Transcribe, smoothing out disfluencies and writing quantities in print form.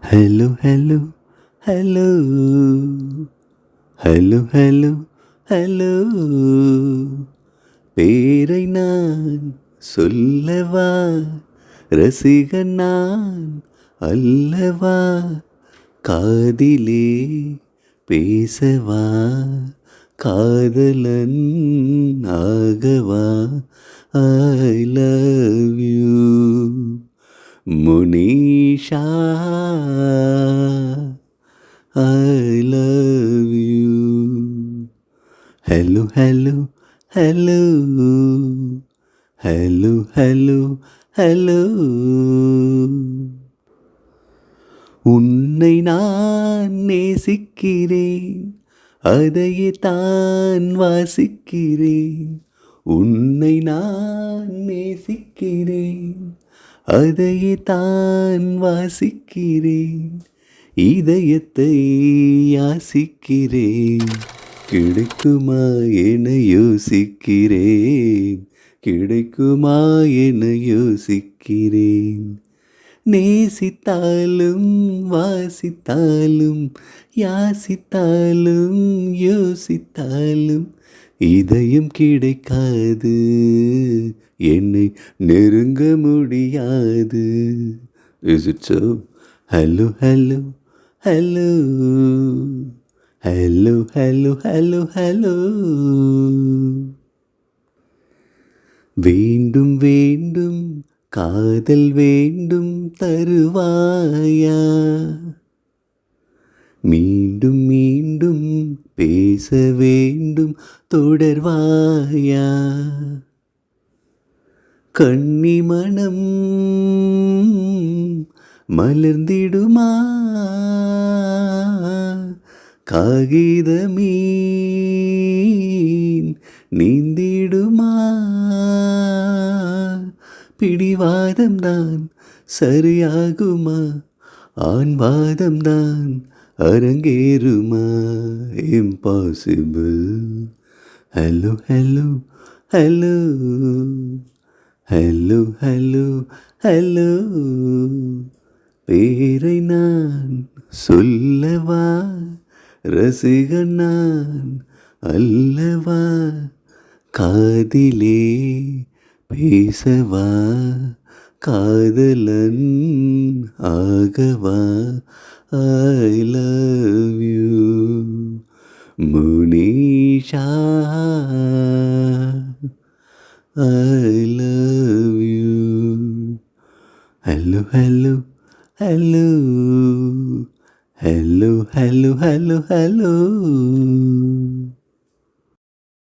Hello hello hello hello hello hello பேரை நான் சொல்லவா, ரசிகன் நான் அல்லவா, காதிலே பேசவா, காதலன் ஆகவா, I love you Munisha, I love you. Hello, hello, hello. Hello, hello, hello. உன்னை நான் நேசிக்கிறேன், அதையே தான் வாசிக்கிறேன். உன்னை நான் நேசிக்கிறேன், அதையே தான் வாசிக்கிறேன். இதயத்தை யாசிக்கிறேன், கிடைக்குமா என யோசிக்கிறேன், கிடைக்குமா என யோசிக்கிறேன். நேசித்தாலும் வாசித்தாலும் யாசித்தாலும் யோசித்தாலும் இதயம் கிடைக்காது, என்னை நெருங்க முடியாது. Is it so? Hello, hello, hello. Hello, hello, hello, hello. வேண்டும் வேண்டும் காதல் வேண்டும் தருவாயா, மீண்டும் மீண்டும் பேச வேண்டும் தொடர்வாயா, கன்னி மனம் மலர்ந்திடுமா, காகிதமீன் நீந்திடுமா, பிடிவாதம்தான் சரியாகுமா, ஆண்வாதம்தான் அரங்கேறுமா, impossible. Hello hello hello hello hello hello பேரை நான் சொல்லவா, ரசிகன் நான் அல்லவா, காதிலே பேசவா, காதலன் ஆகவா, I love you Munisha, I love you. Hello hello hello hello hello hello hello.